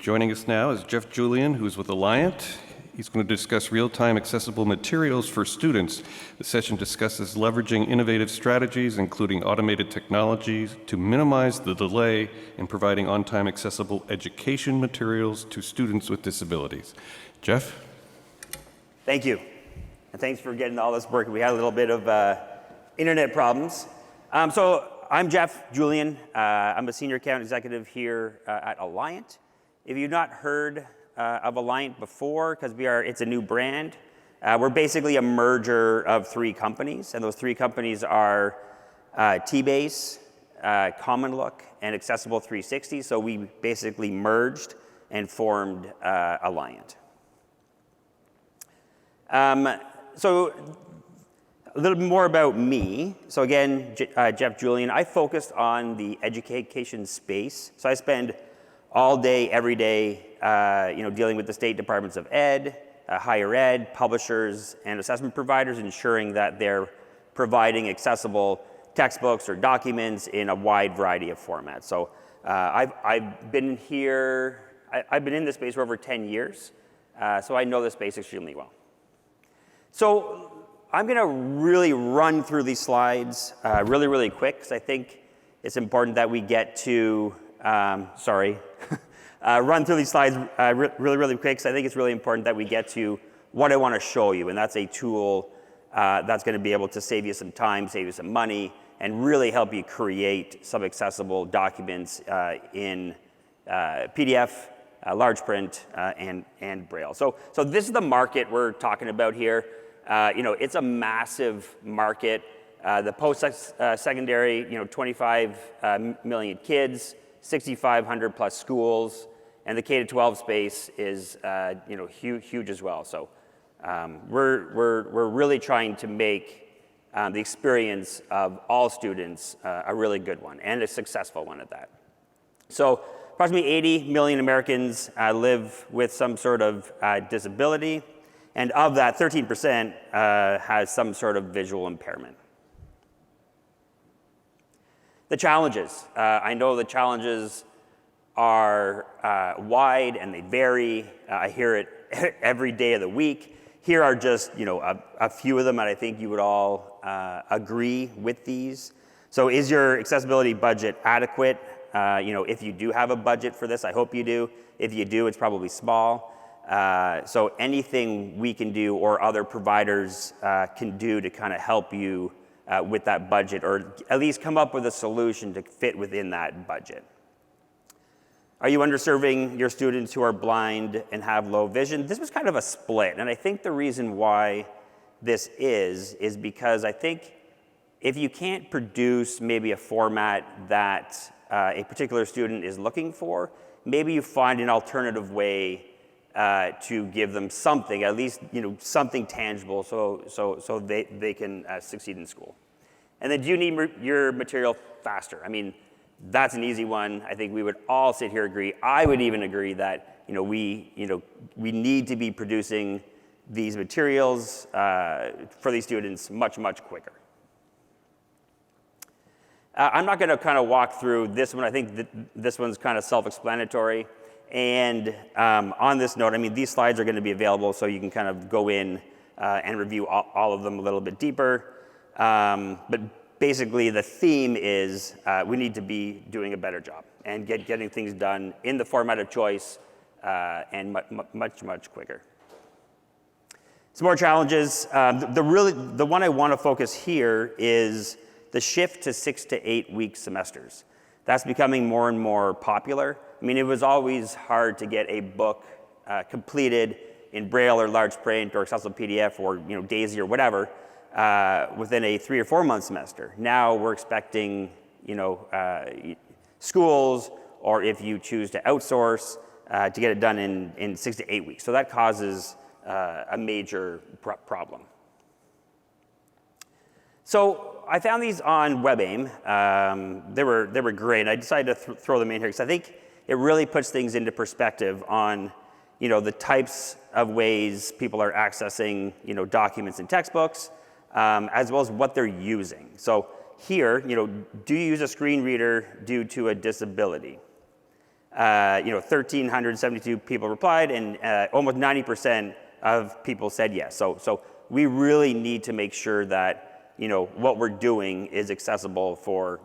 Joining us now is Jeff Julian, who's with Alliant. He's going to discuss real-time accessible materials for students. The session discusses leveraging innovative strategies, including automated technologies, to minimize the delay in providing on-time accessible education materials to students with disabilities. Jeff? Thank you. And thanks for getting all this work. We had a little bit of internet problems. So I'm Jeff Julian. I'm a senior account executive here at Alliant. If you've not heard of Alliant before, because it's a new brand, we're basically a merger of three companies, and those three companies are T-Base, Common Look, and Accessible 360. So we basically merged and formed Alliant. So a little bit more about me. So again, Jeff Julian. I focused on the education space. So I spend all day, every day, dealing with the state departments of ed, higher ed, publishers, and assessment providers, ensuring that they're providing accessible textbooks or documents in a wide variety of formats. So I've been here, I've been in this space for over 10 years, so I know this space extremely well. So I'm going to really run through these slides really quick, because I think it's important that we get to, run through these slides really quick, because I think it's really important that we get to what I want to show you, and that's a tool that's going to be able to save you some time, save you some money, and really help you create some accessible documents in PDF, large print, and Braille. So this is the market we're talking about here. It's a massive market. The post-secondary, 25 million kids, 6,500 plus schools, and the K-12 space is, huge as well. So we're really trying to make the experience of all students a really good one, and a successful one at that. So approximately 80 million Americans live with some sort of disability, and of that, 13% has some sort of visual impairment. The challenges. I know the challenges are wide and they vary. I hear it every day of the week. Here are just a few of them, and I think you would all agree with these. So is your accessibility budget adequate? If you do have a budget for this, I hope you do. If you do, it's probably small. So anything we can do or other providers can do to kind of help you with that budget, or at least come up with a solution to fit within that budget. Are you underserving your students who are blind and have low vision? This was kind of a split, and I think the reason why this is because I think if you can't produce maybe a format that a particular student is looking for, maybe you find an alternative way to give them something, at least something tangible, so they can succeed in school. And then, do you need your material faster? I mean, that's an easy one. I think we would all sit here agree. I would even agree that we need to be producing these materials for these students much quicker. I'm not going to kind of walk through this one. I think this one's kind of self-explanatory. And on this note, I mean, these slides are going to be available, so you can kind of go in and review all of them a little bit deeper. But basically, the theme is we need to be doing a better job and getting things done in the format of choice and much quicker. Some more challenges. The one I want to focus here is the shift to 6 to 8 week semesters. That's becoming more and more popular. I mean, it was always hard to get a book completed in Braille or large print or accessible PDF or DAISY or whatever within a 3 or 4 month semester. Now we're expecting schools, or if you choose to outsource, to get it done in 6 to 8 weeks. So that causes a major problem. So I found these on WebAIM. They were great. I decided to throw them in here because I think it really puts things into perspective on the types of ways people are accessing documents and textbooks, as well as what they're using. So here, do you use a screen reader due to a disability? 1,372 people replied, and almost 90% of people said yes. So we really need to make sure that what we're doing is accessible for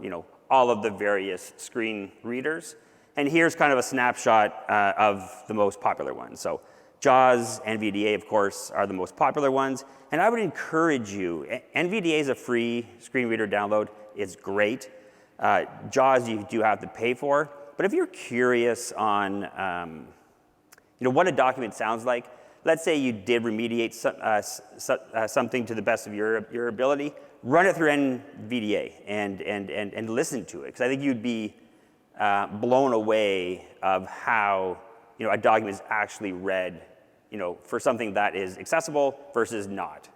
all of the various screen readers. And here's kind of a snapshot of the most popular ones. So JAWS, NVDA, of course, are the most popular ones. And I would encourage you, NVDA is a free screen reader download. It's great. JAWS you do have to pay for. But if you're curious on what a document sounds like, let's say you did remediate something to the best of your ability, run it through NVDA and listen to it. Because I think you'd be blown away of how a document is actually read for something that is accessible versus not.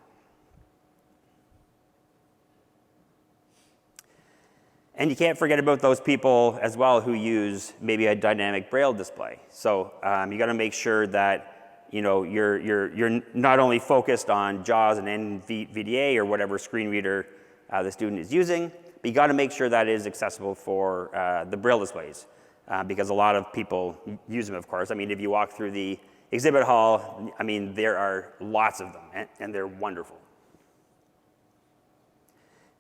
And you can't forget about those people as well who use maybe a dynamic braille display. So you got to make sure that you're not only focused on JAWS and NVDA or whatever screen reader the student is using, but you got to make sure that it is accessible for the braille displays, because a lot of people use them, of course. I mean, if you walk through the exhibit hall, I mean, there are lots of them, and they're wonderful.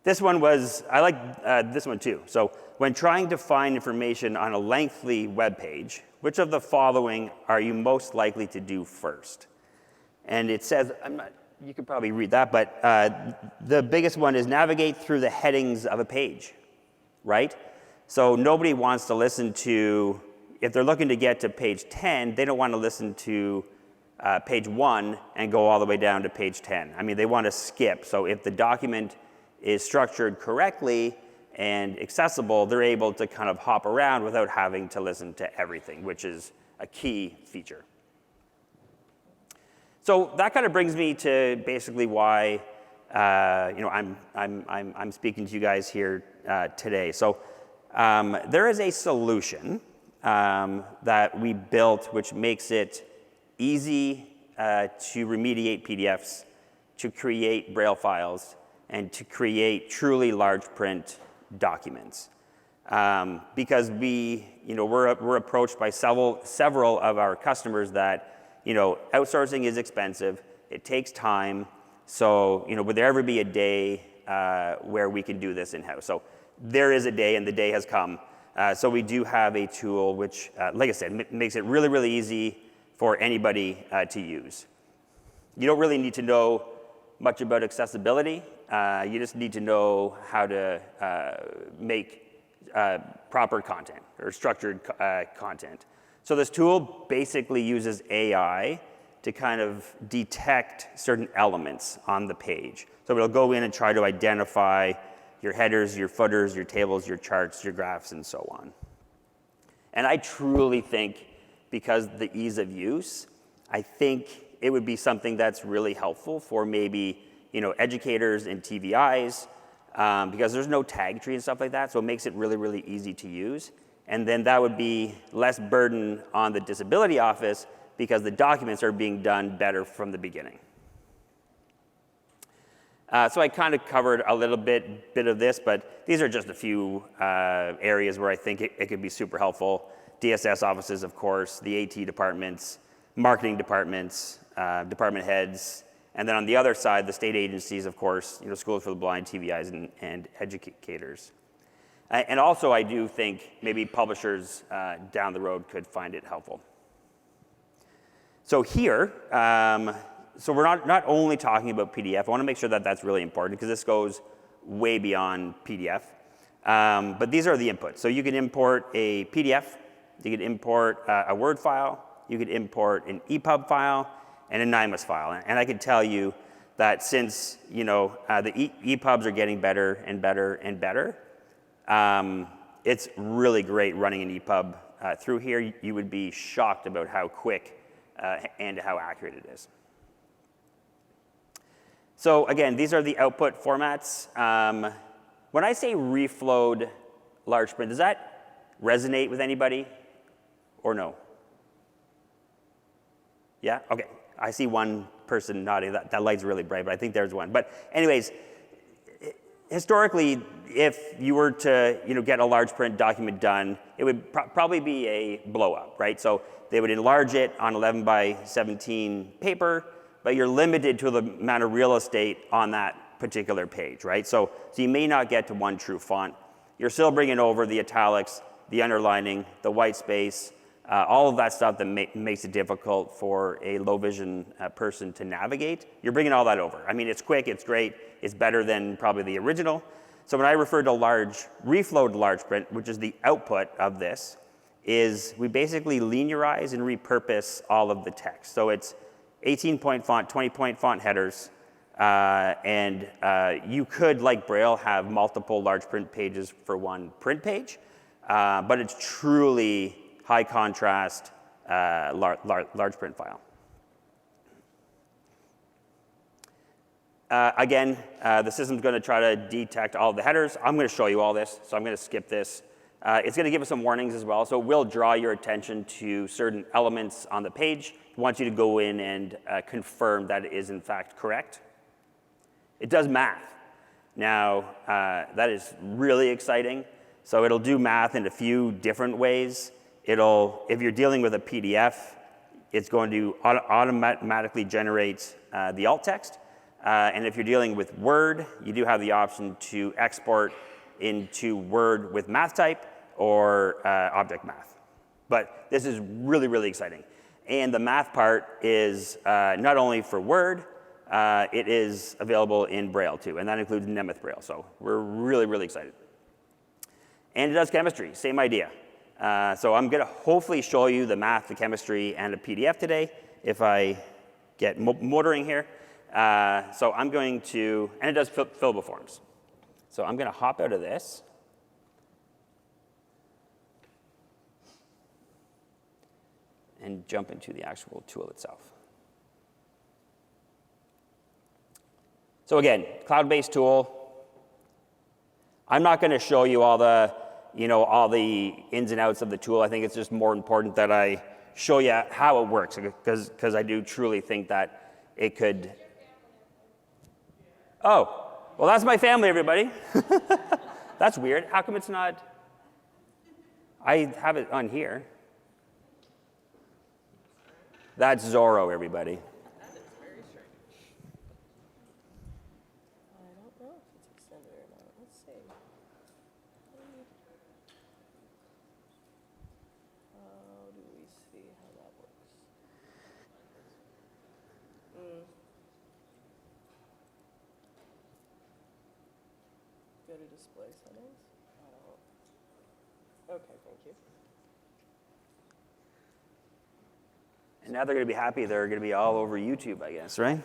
This one I like this one too. So when trying to find information on a lengthy web page, which of the following are you most likely to do first? And it says, you could probably read that, but the biggest one is navigate through the headings of a page, right? So nobody wants to listen to, if they're looking to get to page 10, they don't want to listen to page 1 and go all the way down to page 10. I mean, they want to skip. So if the document is structured correctly and accessible, they're able to kind of hop around without having to listen to everything, which is a key feature. So that kind of brings me to basically why I'm speaking to you guys here today. So there is a solution that we built which makes it easy to remediate PDFs, to create Braille files, and to create truly large print documents. Because we're approached by several of our customers that outsourcing is expensive, it takes time, so would there ever be a day where we can do this in-house? So there is a day, and the day has come. So we do have a tool which, like I said, makes it really, really easy for anybody to use. You don't really need to know much about accessibility. You just need to know how to make proper content or structured content. So this tool basically uses AI to kind of detect certain elements on the page. So it'll go in and try to identify your headers, your footers, your tables, your charts, your graphs, and so on. And I truly think, because of the ease of use, I think it would be something that's really helpful for maybe educators and TVIs, because there's no tag tree and stuff like that, so it makes it really, really easy to use. And then that would be less burden on the disability office because the documents are being done better from the beginning. So I kind of covered a little bit of this, but these are just a few areas where I think it could be super helpful. DSS offices, of course, the AT departments, marketing departments, department heads, and then on the other side, the state agencies, of course, Schools for the Blind, TVIs, and educators. And also, I do think maybe publishers down the road could find it helpful. So here, so we're not only talking about PDF. I want to make sure that that's really important because this goes way beyond PDF. But these are the inputs. So you can import a PDF, you can import a Word file, you could import an EPUB file, and a NIMAS file. And I can tell you that since the EPUBs are getting better and better and better, it's really great running an EPUB through here. You would be shocked about how quick and how accurate it is. So again, these are the output formats. When I say reflowed large print, does that resonate with anybody or no? Yeah? Okay. I see one person nodding. That light's really bright, but I think there's one. But anyways, historically, if you were to get a large print document done, it would probably be a blow up, right? So they would enlarge it on 11 by 17 paper, but you're limited to the amount of real estate on that particular page, right? So you may not get to one true font. You're still bringing over the italics, the underlining, the white space, all of that stuff that makes it difficult for a low vision person to navigate. You're bringing all that over. I mean, it's quick, it's great, it's better than probably the original. So when I refer to reflowed large print, which is the output of this, is we basically linearize and repurpose all of the text. So it's 18-point font, 20-point font headers, and you could, like Braille, have multiple large print pages for one print page, but it's truly high contrast large print file. Again, the system's going to try to detect all of the headers. I'm going to show you all this, so I'm going to skip this. It's going to give us some warnings as well, so it will draw your attention to certain elements on the page. It wants you to go in and confirm that it is in fact correct. It does math. Now, that is really exciting. So it'll do math in a few different ways. If you're dealing with a PDF, it's going to automatically generate the alt text. And if you're dealing with Word, you do have the option to export into Word with math type or object math. But this is really, really exciting. And the math part is not only for Word, it is available in Braille too, and that includes Nemeth Braille. So we're really, really excited. And it does chemistry, same idea. So I'm going to hopefully show you the math, the chemistry, and a PDF today if I get motoring here. So I'm going to, and it does fillable forms. So I'm going to hop out of this. And jump into the actual tool itself. So again, cloud-based tool. I'm not going to show you all the ins and outs of the tool. I think it's just more important that I show you how it works, because I do truly think that it could. Oh, well, that's my family, everybody. That's weird. How come it's not? I have it on here. That's Zorro, everybody. That is very strange. I don't know if it's extended or not. Let's see. How do we see how that works? Go to display settings. Okay, thank you. And now they're going to be happy they're going to be all over YouTube, I guess, right?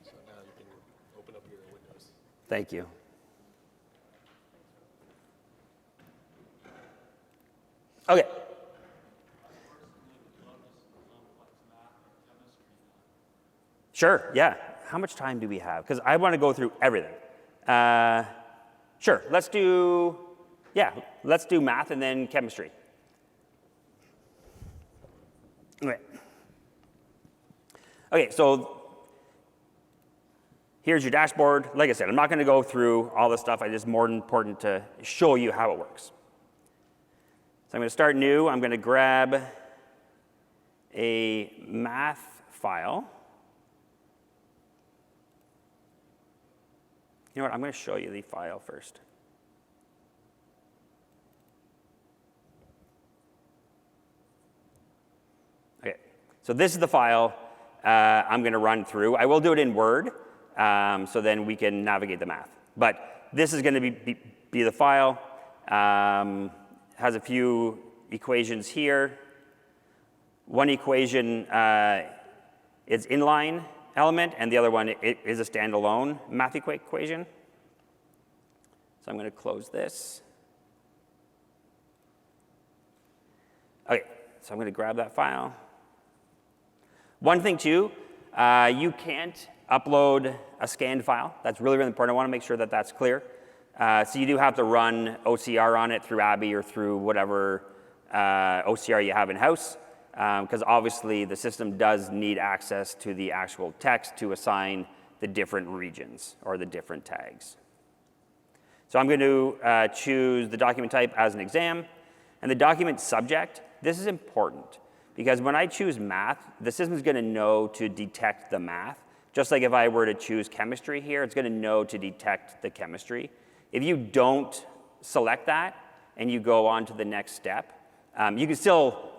So now you can open up your windows. Thank you. Okay. Sure, yeah. How much time do we have? Because I want to go through everything. Sure, let's do math and then chemistry. Okay, so here's your dashboard. Like I said, I'm not going to go through all this stuff. It's just more important to show you how it works. So I'm going to start new. I'm going to grab a math file. You know what? I'm going to show you the file first. Okay, so this is the file I'm going to run through. I will do it in Word, so then we can navigate the math. But this is going to be the file. Has a few equations here. One equation is inline element, and the other one is a standalone math equation. So I'm going to close this. Okay, so I'm going to grab that file. One thing too, you can't upload a scanned file. That's really, really important. I want to make sure that that's clear. So you do have to run OCR on it through Abby or through whatever OCR you have in-house, because obviously the system does need access to the actual text to assign the different regions or the different tags. So I'm going to choose the document type as an exam, and the document subject. This is important because when I choose math, the system is going to know to detect the math. Just like if I were to choose chemistry here, it's going to know to detect the chemistry. If you don't select that and you go on to the next step, you can still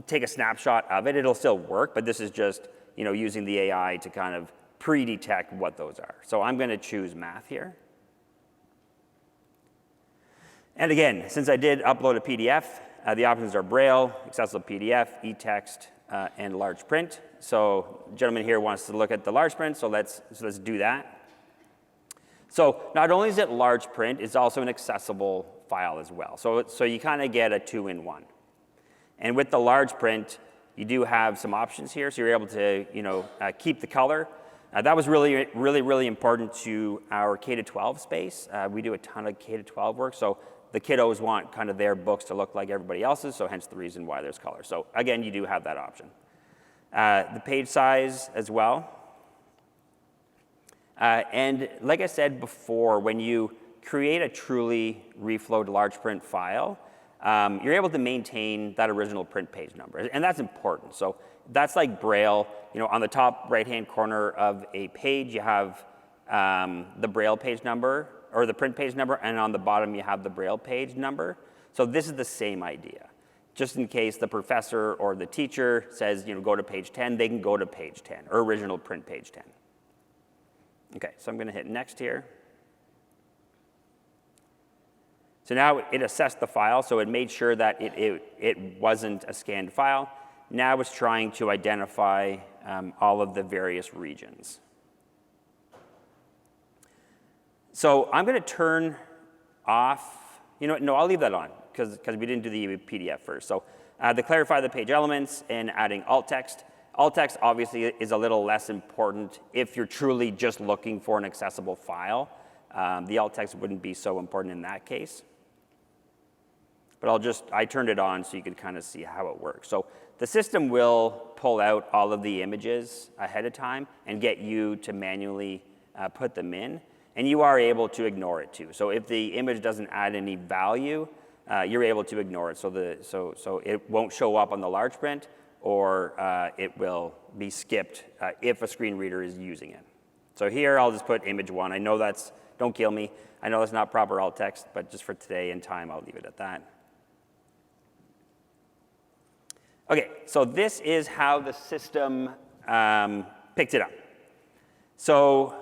take a snapshot of it. It'll still work, but this is just using the AI to kind of pre-detect what those are. So I'm going to choose math here. And again, since I did upload a PDF, the options are Braille, accessible PDF, e-text, and large print. So the gentleman here wants to look at the large print, so let's do that. So not only is it large print, it's also an accessible file as well. So you kind of get a 2-in-1. And with the large print, you do have some options here. So you're able to keep the color. That was really, really, really important to our K-12 space. We do a ton of K-12 work. So the kiddos want kind of their books to look like everybody else's, so hence the reason why there's color. So again, you do have that option. The page size as well. And like I said before, when you create a truly reflowed large print file, you're able to maintain that original print page number. And that's important. So that's like Braille. On the top right-hand corner of a page, you have the Braille page number, or the print page number, and on the bottom you have the Braille page number. So this is the same idea. Just in case the professor or the teacher says, go to page 10, they can go to page 10, or original print page 10. Okay, so I'm going to hit next here. So now it assessed the file, so it made sure that it wasn't a scanned file. Now it's trying to identify all of the various regions. So I'm going to turn off, no, I'll leave that on because we didn't do the PDF first. So the clarify the page elements and adding alt text. Alt text obviously is a little less important if you're truly just looking for an accessible file. The alt text wouldn't be so important in that case. But I turned it on so you can kind of see how it works. So the system will pull out all of the images ahead of time and get you to manually put them in. And you are able to ignore it too. So if the image doesn't add any value, you're able to ignore it. So it won't show up on the large print, or it will be skipped if a screen reader is using it. So here I'll just put image 1. I know don't kill me. I know that's not proper alt text, but just for today and time, I'll leave it at that. Okay, so this is how the system picked it up. So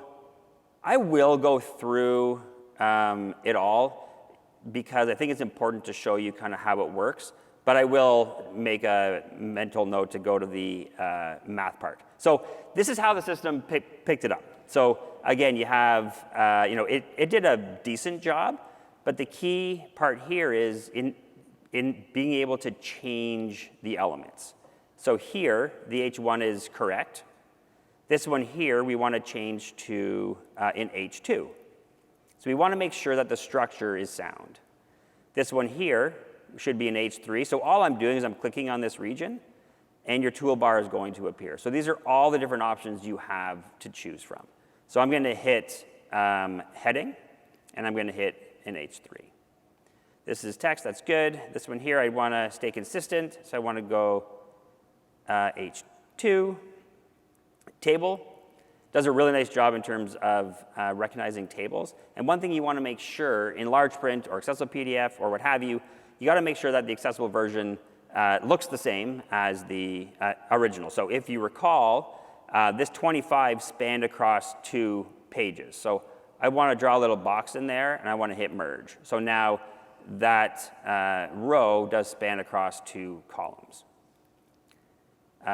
I will go through it all because I think it's important to show you kind of how it works, but I will make a mental note to go to the math part. So this is how the system picked it up. So again, you have, it did a decent job, but the key part here is in being able to change the elements. So here, the H1 is correct. This one here, we want to change to in H2. So we want to make sure that the structure is sound. This one here should be in H3. So all I'm doing is I'm clicking on this region, and your toolbar is going to appear. So these are all the different options you have to choose from. So I'm going to hit heading, and I'm going to hit in H3. This is text, that's good. This one here, I want to stay consistent, so I want to go H2. Table does a really nice job in terms of recognizing tables. And one thing you want to make sure in large print or accessible PDF or what have you, you got to make sure that the accessible version looks the same as the original. So if you recall, this 25 spanned across 2 pages. So I want to draw a little box in there, and I want to hit merge. So now that row does span across 2 columns.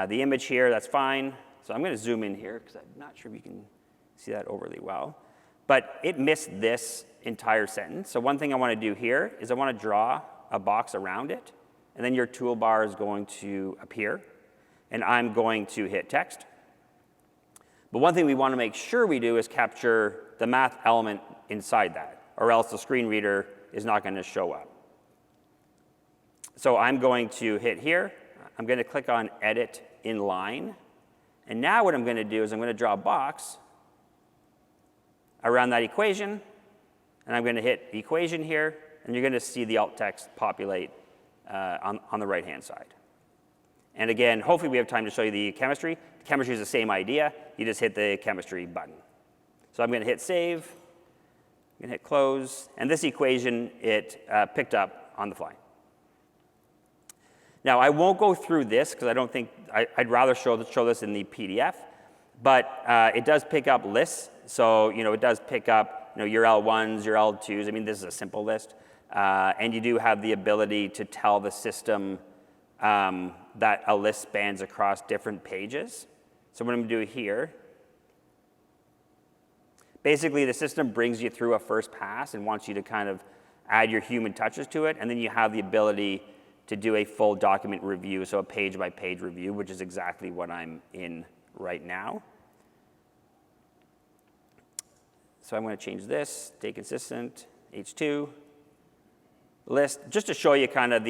The image here, that's fine. So I'm going to zoom in here because I'm not sure if you can see that overly well. But it missed this entire sentence. So one thing I want to do here is I want to draw a box around it, and then your toolbar is going to appear. And I'm going to hit text. But one thing we want to make sure we do is capture the math element inside that, or else the screen reader is not going to show up. So I'm going to hit here. I'm going to click on Edit Inline. And now what I'm going to do is I'm going to draw a box around that equation. And I'm going to hit equation here. And you're going to see the alt text populate on the right-hand side. And again, hopefully we have time to show you the chemistry. The chemistry is the same idea. You just hit the chemistry button. So I'm going to hit save. I'm going to hit close. And this equation, it picked up on the fly. Now, I won't go through this because I don't think, I'd rather show this in the PDF. But it does pick up lists. So, it does pick up, your L1s, your L2s. I mean, this is a simple list. And you do have the ability to tell the system that a list spans across different pages. So what I'm going to do here, basically the system brings you through a first pass and wants you to kind of add your human touches to it, and then you have the ability to do a full document review, so a page-by-page review, which is exactly what I'm in right now. So I'm going to change this, stay consistent, H2, list, just to show you kind of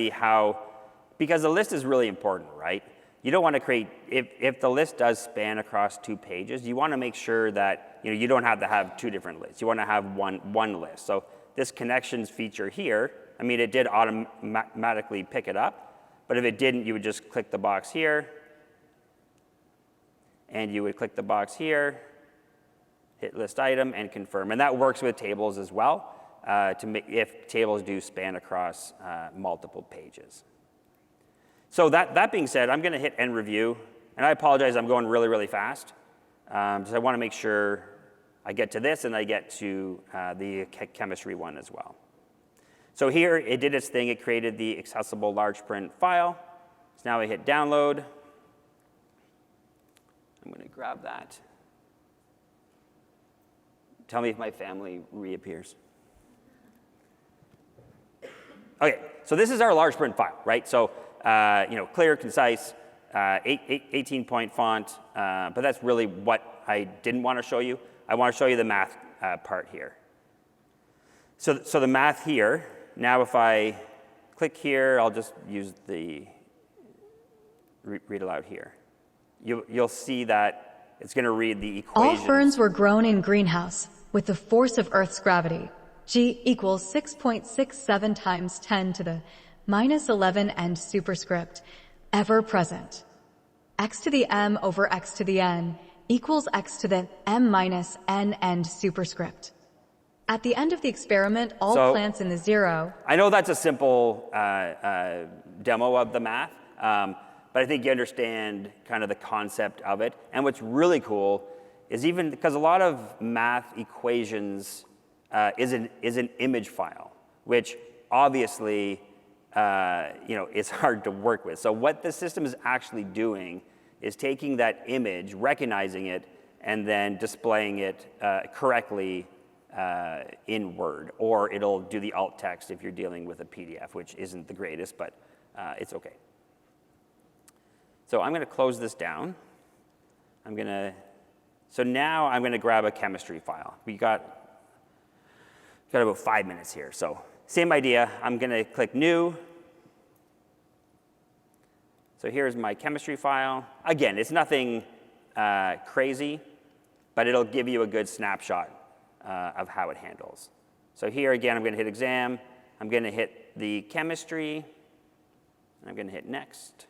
because the list is really important, right? You don't want to create, if the list does span across 2 pages, you want to make sure that you don't have to have 2 different lists. You want to have one list. So this connections feature here, I mean, it did automatically pick it up, but if it didn't, you would just click the box here, and you would click the box here, hit list item, and confirm. And that works with tables as well, if tables do span across multiple pages. So that being said, I'm going to hit end review. And I apologize, I'm going really, really fast. Because I want to make sure I get to this and I get to the chemistry one as well. So here, it did its thing. It created the accessible large print file. So now I hit download. I'm going to grab that. Tell me if my family reappears. Okay, so this is our large print file, right? So, clear, concise, 18-point font, but that's really what I didn't want to show you. I want to show you the math part here. So the math here, now if I click here, I'll just use the read aloud here. You'll see that it's going to read the equations. All ferns were grown in greenhouse with the force of Earth's gravity. G equals 6.67 times 10 to the minus 11 and superscript, ever present. X to the m over x to the n equals x to the m minus n and superscript. At the end of the experiment, all plants in the zero. I know that's a simple demo of the math, but I think you understand kind of the concept of it. And what's really cool is even because a lot of math equations is an image file, which obviously is hard to work with. So what the system is actually doing is taking that image, recognizing it, and then displaying it correctly in Word, or it'll do the alt text if you're dealing with a PDF, which isn't the greatest, but it's okay. So I'm going to close this down. So now I'm going to grab a chemistry file. We got about 5 minutes here. So same idea. I'm going to click New. So here's my chemistry file. Again, it's nothing crazy, but it'll give you a good snapshot of how it handles. So here again, I'm going to hit Exam. I'm going to hit the chemistry. And I'm going to hit Next.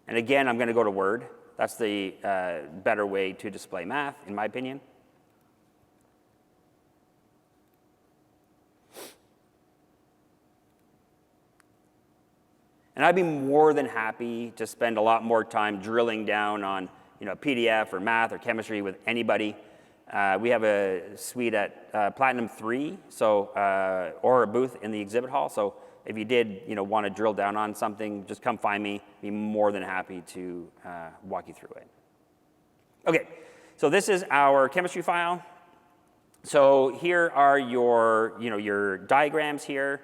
And again, I'm going to go to Word. That's the better way to display math, in my opinion. And I'd be more than happy to spend a lot more time drilling down on PDF or math or chemistry with anybody. We have a suite at Platinum 3, or a booth in the exhibit hall. So if you did want to drill down on something, just come find me. Be more than happy to walk you through it. Okay, so this is our chemistry file. So here are your diagrams here.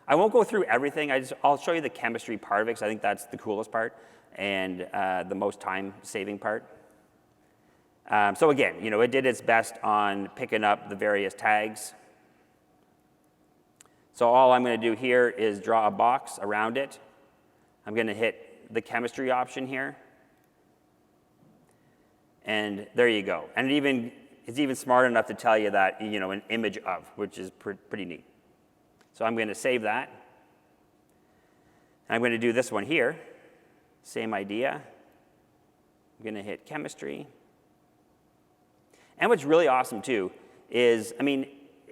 I won't go through everything. I'll show you the chemistry part of it because I think that's the coolest part and the most time-saving part. So again, it did its best on picking up the various tags. So all I'm going to do here is draw a box around it. I'm going to hit the chemistry option here. And there you go. And it's even smart enough to tell you that, an image of, which is pretty neat. So I'm going to save that. And I'm going to do this one here. Same idea. I'm going to hit chemistry. And what's really awesome too is,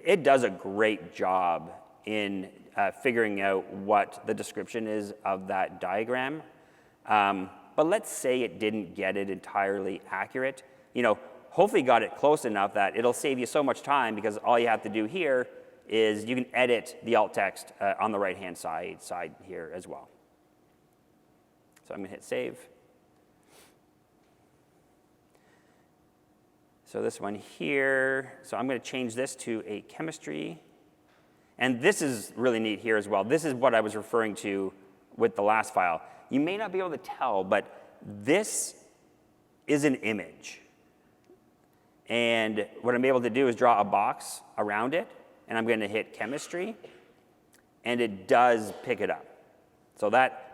it does a great job in figuring out what the description is of that diagram. But let's say it didn't get it entirely accurate. Hopefully got it close enough that it'll save you so much time, because all you have to do here is you can edit the alt text on the right-hand side here as well. So I'm going to hit save. So this one here, so I'm going to change this to a chemistry. And this is really neat here as well. This is what I was referring to with the last file. You may not be able to tell, but this is an image. And what I'm able to do is draw a box around it, and I'm going to hit chemistry, and it does pick it up. So that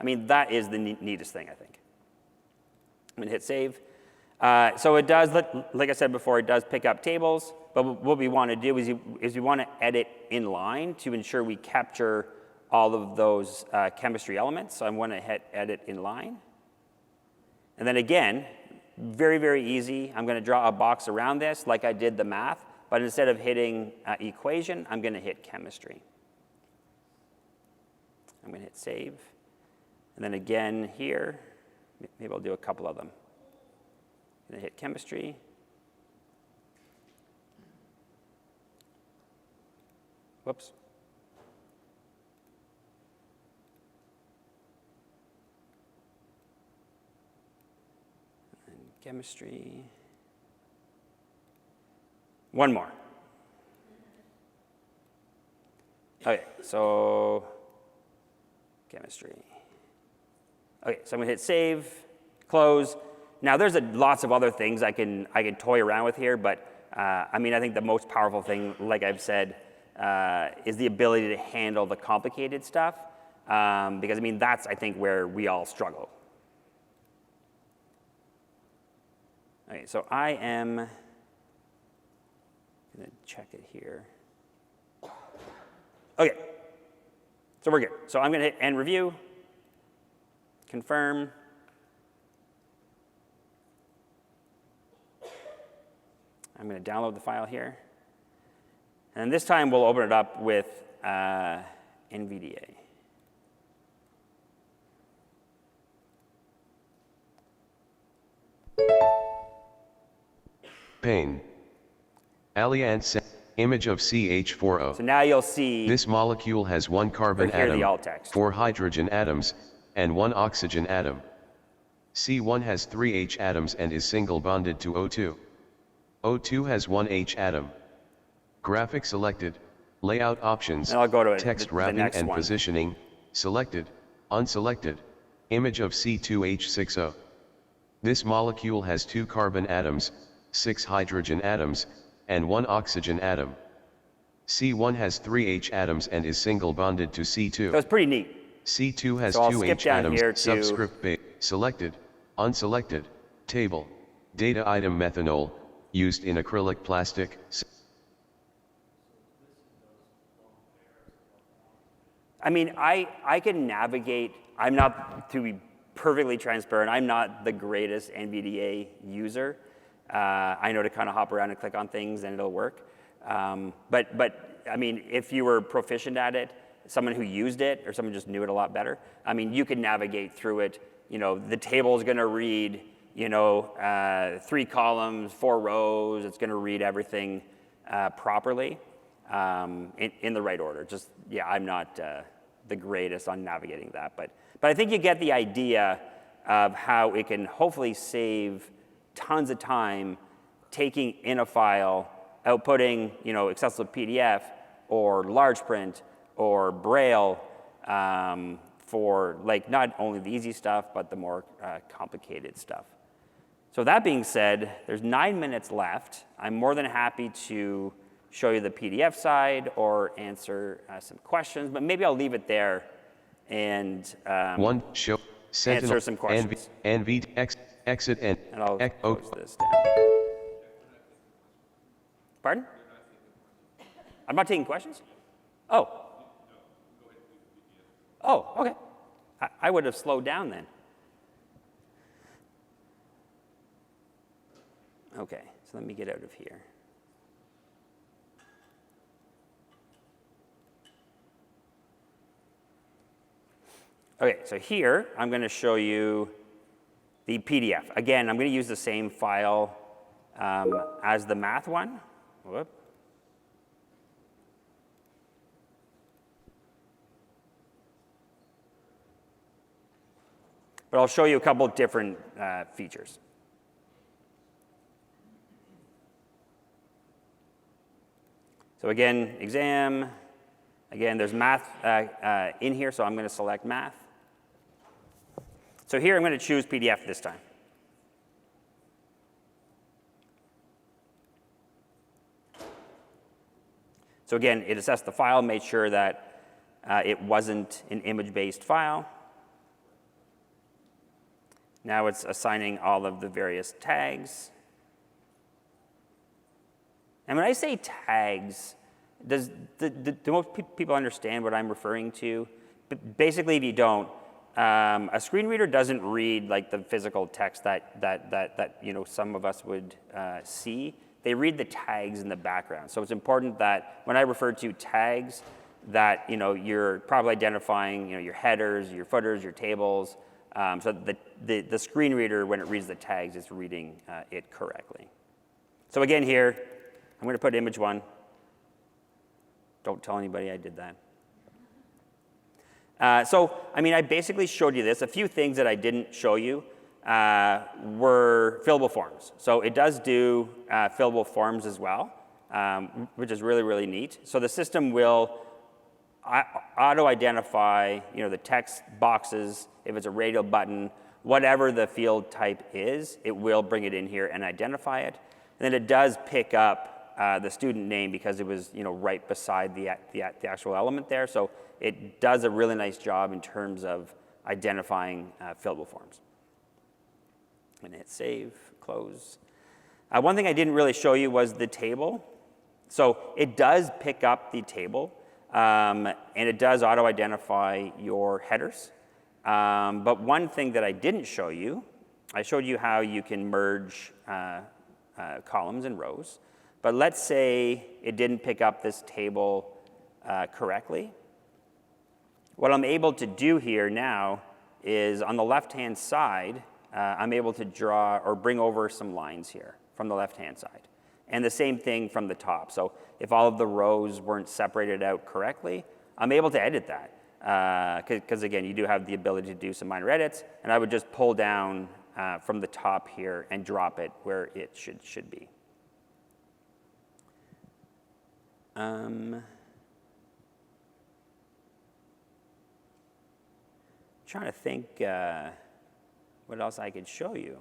is the neatest thing, I think. I'm going to hit save. So it does, like I said before, it does pick up tables, but what we want to do is we want to edit in line to ensure we capture all of those chemistry elements. So I'm going to hit edit in line. And then again, very, very easy. I'm going to draw a box around this like I did the math, but instead of hitting equation, I'm going to hit chemistry. I'm going to hit save. And then again here, maybe I'll do a couple of them. I'm going to hit chemistry. Whoops. And chemistry. One more. Okay, so chemistry. Okay, so I'm going to hit save, close. Now, there's lots of other things I can toy around with here, but I think the most powerful thing, like I've said, is the ability to handle the complicated stuff, because that's, I think, where we all struggle. Okay, so I am going to check it here. Okay, so we're good. So I'm going to hit end review, confirm. I'm going to download the file here. And this time we'll open it up with NVDA. Pane. Alliance image of CH4O. So now you'll see This molecule has one carbon Right here, atom, the alt text. 4 hydrogen atoms, and 1 oxygen atom. C1 has 3 H atoms and is single bonded to O2. O2 has 1 H atom. Graphic selected, layout options, And I'll go to text the wrapping next and one. positioning, selected, unselected, image of C2H6O. This molecule has 2 carbon atoms, 6 hydrogen atoms, and 1 oxygen atom. C1 has 3 H atoms and is single bonded to C2. So it's pretty neat. C2 has So I'll 2 skip H down atoms, here to- subscript base, selected, unselected, table, data item methanol, used in acrylic plastic. I can navigate. I'm not, to be perfectly transparent, I'm not the greatest NVDA user. I know to kind of hop around and click on things and it'll work. But if you were proficient at it, someone who used it or someone just knew it a lot better, you can navigate through it. The table is going to read, 3 columns, 4 rows. It's going to read everything properly in the right order. I'm not the greatest on navigating that, but I think you get the idea of how it can hopefully save tons of time taking in a file, outputting, accessible PDF or large print or Braille for not only the easy stuff, but the more complicated stuff. So that being said, there's 9 minutes left. I'm more than happy to show you the PDF side or answer some questions, but maybe I'll leave it there and One, show, sentinel, answer some questions. exit and I'll oh, close this down. Pardon? I'm not taking questions? Oh. Oh, okay. I would have slowed down then. Okay, so let me get out of here. Okay, so here I'm going to show you the PDF. Again, I'm going to use the same file as the math one. Whoop. But I'll show you a couple different features. So again, exam. Again, there's math in here, so I'm going to select math. So here I'm going to choose PDF this time. So again, it assessed the file, made sure that it wasn't an image-based file. Now it's assigning all of the various tags. And when I say tags, do most people understand what I'm referring to? But basically, if you don't, a screen reader doesn't read like the physical text that you know some of us would see. They read the tags in the background. So it's important that when I refer to tags, that you know you're probably identifying your headers, your footers, your tables, so the screen reader, when it reads the tags, is reading it correctly. So again here, I'm going to put image 1. Don't tell anybody I did that. So, I mean, I basically showed you this. A few things that I didn't show you were fillable forms. So it does do fillable forms as well, which is really, really neat. So the system will auto-identify, the text boxes, if it's a radial button, whatever the field type is, it will bring it in here and identify it. And then it does pick up the student name because it was right beside the actual element there. So it does a really nice job in terms of identifying fillable forms. And hit save, close. One thing I didn't really show you was the table. So it does pick up the table, and it does auto-identify your headers. But one thing that I didn't show you, I showed you how you can merge columns and rows. But let's say it didn't pick up this table correctly. What I'm able to do here now is on the left-hand side, I'm able to draw or bring over some lines here from the left-hand side. And the same thing from the top. So if all of the rows weren't separated out correctly, I'm able to edit that. Because again, you do have the ability to do some minor edits. And I would just pull down from the top here and drop it where it should be. Trying to think what else I could show you.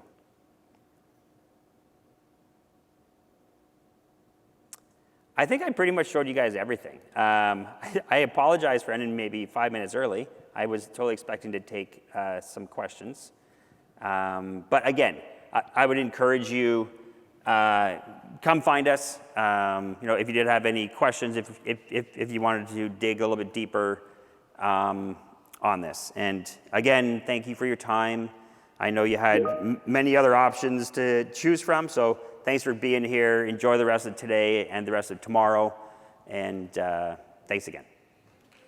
I think I pretty much showed you guys everything. I apologize for ending maybe 5 minutes early. I was totally expecting to take some questions. But again, I would encourage you, come find us. If you did have any questions, if you wanted to dig a little bit deeper on this. And again, thank you for your time. I know you had many other options to choose from, so thanks for being here. Enjoy the rest of today and the rest of tomorrow, and thanks again.